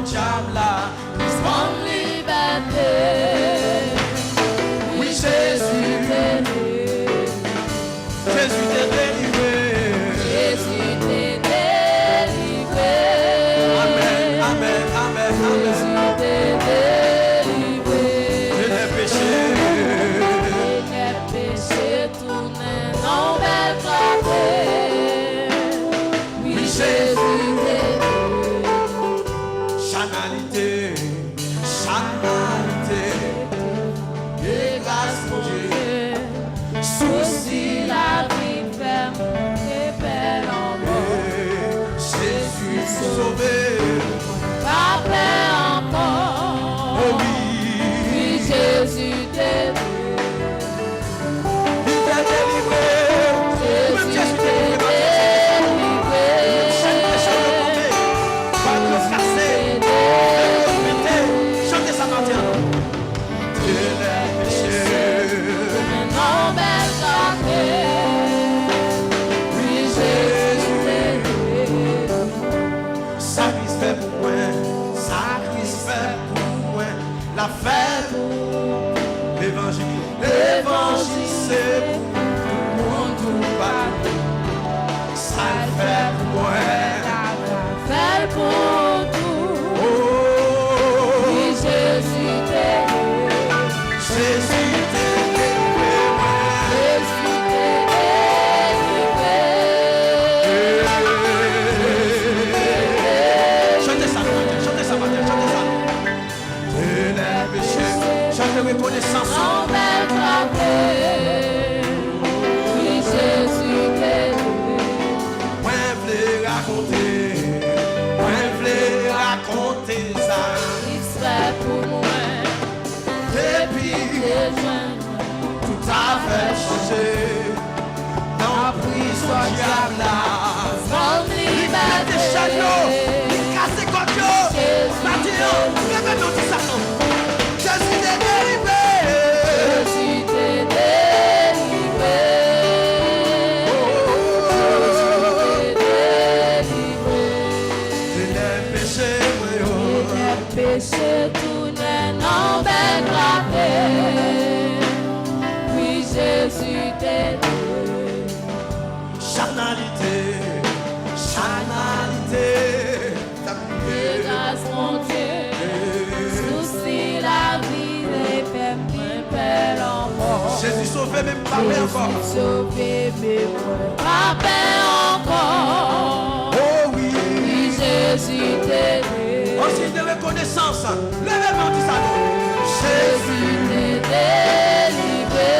diable là. Prends liberté. Oui, Jésus. Jésus t'est délivré. Jésus t'est délivré. Amen, amen, amen, amen. Jésus t'est délivré. De les péchés. Les péchés tournent en belle clarté. Oui, Jésus t'est délivré. Chanalité, chanalité. Et grâce mon Dieu. Souci la vie ferme et belle en mort. Jésus sauvé. Pas paix encore. Oh oui. Oui, Jésus t'est Il t'a délivré. Même Jésus t'est délivré. Chaque péché le commet. Pas de le casser. Chantez ça maintenant. De les péchés. en belle clarté. Oui, Jésus t'est Sacrifice pour moi, sacrifice pour moi, la fête, l'évangile, l'évangile c'est pour tout pas, ça le fait pour moi. fait pour tout. Oh, Oui, Jésus t'est Jésus t'est délivré, Jésus t'est délivré. chantez ça, chantez ça, chantez ça. De les péchés, chantez reconnaissance. En belle clarté. Oui, Jésus t'est Moi, je voulais raconter ça. il serait pour moi. Et puis, Des joints tout a fait changer. Dans la prison, diable là. comme Il crée liberté. des chagnots, il casse des coquilles. Maintenant, réveillons tout ça. Jésus est délivré. Jésus t'est délivré. De les péchés, Les péchés tournent en belle clarté. Oui, Jésus t'est délivré. charnalité, charnalité. De grâce, mon Dieu. Souci la vie, les peines, belle en mort. Jésus sauvé, même pas fait encore. Jésus sauvé, mais pas paix encore. Oh oui. Oui, Jésus t'est délivré. Aussi de reconnaissance. Levez-moi tout ça. Jésus t'est délivré.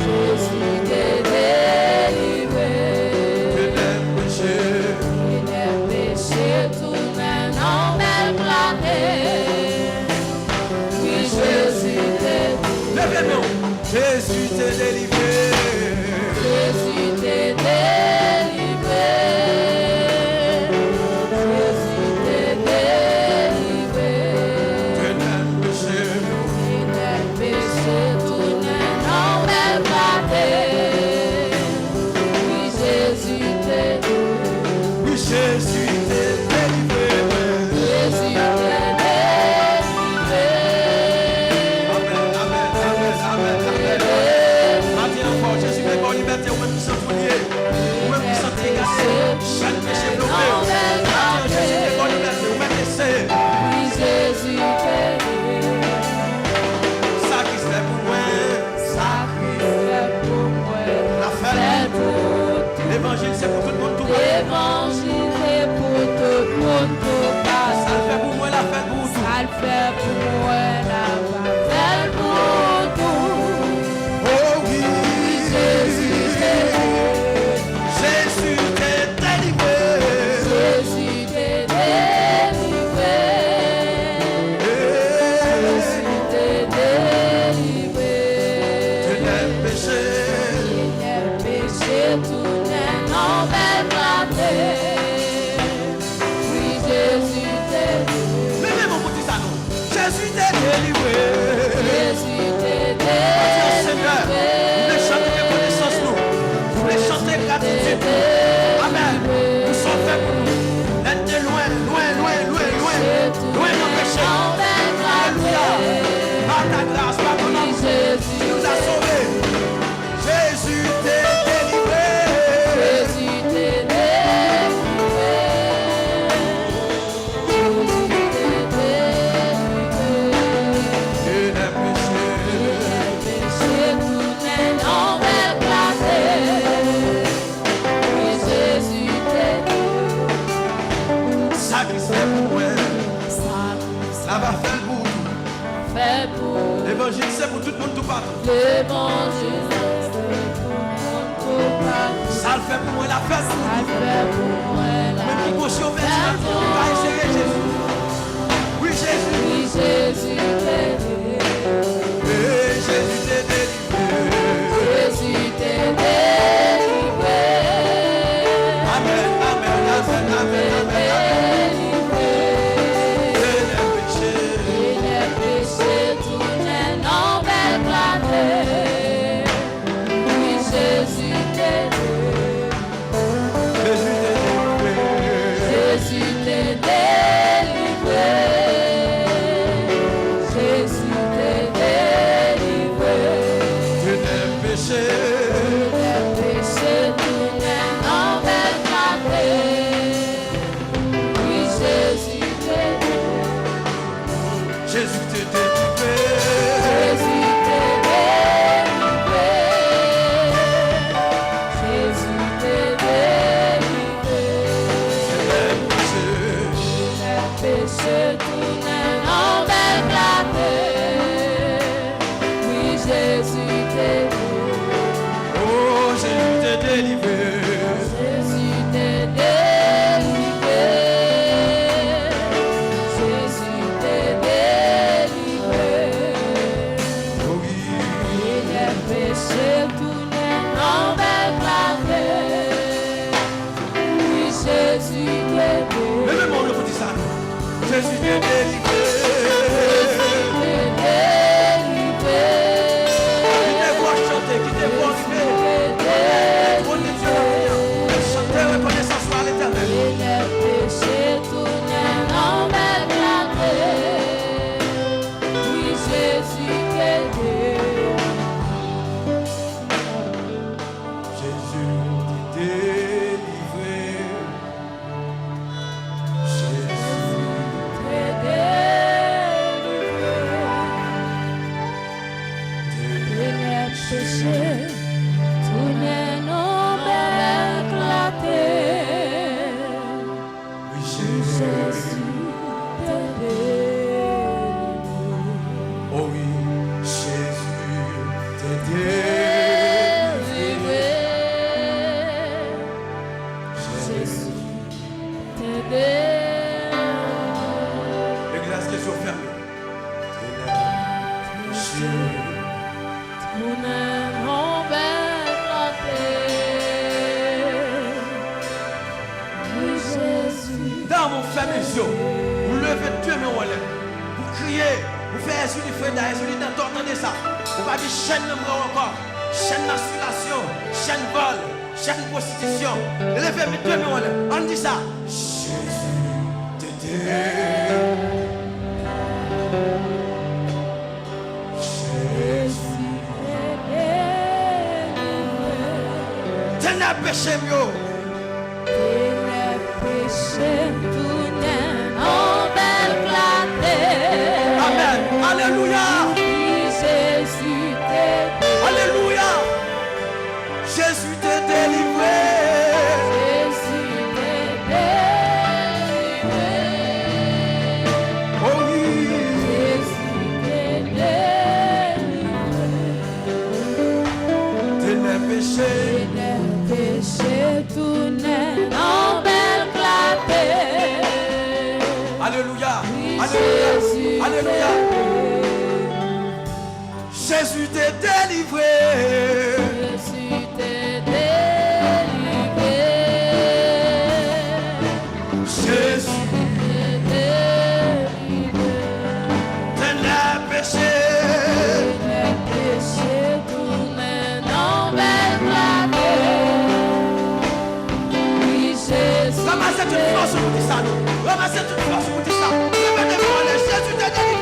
Jésus t'est délivré. De les péchés. Et les péchés tournent en belle clarté. Oui, Jésus t'est délivré. Levez-moi. Jésus t'est délivré. Jésus t'est délivré. Jésus t'est délivré. De les péchés. Ça qui se fait pour moi. Ça va faire pour tout. Fait pour L'évangile c'est pour tout le monde tout partout. l'évangile, c'est pour tout le monde. Ça le fait pour moi, la fête pour Ça tout. fait pour moi la Même qui gauche au vêtement, va essayer Jésus. Oui Jésus. Oui, Jésus t'est Eh, Jésus t'est délivré. Jésus t'est délivré. Amen, amen, amen, amen, amen, amen. Et les péchés. Et les péchés tournent en belle clarté. Oui, Jésus t'est délivré. Jésus t'est délivré. Jésus t'est délivré. Jésus t'est délivré. Et les péchés. Les péchés tournent en belle clarté. Oui, Jésus t'est délivré. Jésus t'est délivré. Jésus t'est délivré. Jésus t'est délivré. Les péchés. Les péchés tournent en belle clarté. Oui, Jésus t'est délivré. Oh, Jésus t'est délivré. Jésus t'est délivré. Jésus t'est délivré. Oh oui. Et les péchés tournent en belle clarté. Oui, Jésus t'est délivré. Mais même on le dit ça. Jésus t'est délivré. T'est délivré. Qui te voit chanter, qui te voit arriver. On est Dieu l'avenir. Et chanter reconnaissance à l'éternel. Et les péchés tournent en belle clarté. Oui, Jésus t'est délivré. Jésus t'est délivré. Jésus. T'est délivré. Et les péchés tournent en belle clarté. Oui, Jésus Jésus. t'est délivré. Oh oui, Jésus t'est délivré. Jésus t'est délivré. L'église qui est sur fermée. Jésus. Tournent en belle clarté. Oui, Jésus. Dans mon famille, vous levez Dieu, mais on lève. Vous criez, vous faites un sur frère d'ailleurs, sur dans entendez ça. Vous va dire chaîne de mort encore, chaîne masturbation, chaîne vol, chaîne prostitution. Levez Dieu, mais on lève. On dit ça. Jésus t'aide. Jésus t'est délivré. Ténèbres péché mieux. Et les péchés tournent en belle clarté. Amen. Alléluia. Oui, Jésus t'est délivré. Alléluia. Jésus t'est délivré. Jésus t'est délivré. Oh oui. Jésus t'est délivré. Ténèbres péché. Et les péchés tournent en belle clarté. Alléluia. Oui, Alléluia. Jésus Alléluia. Jésus t'est délivré. Jésus t'est délivré. Jésus T'est délivré. ténèbres péché. Les péchés tournent en belle clarté. Oui, Jésus Ramassez une force pour dire ça. Ramassez une force pour dire ça. Répétez-moi, Jésus t'est délivré.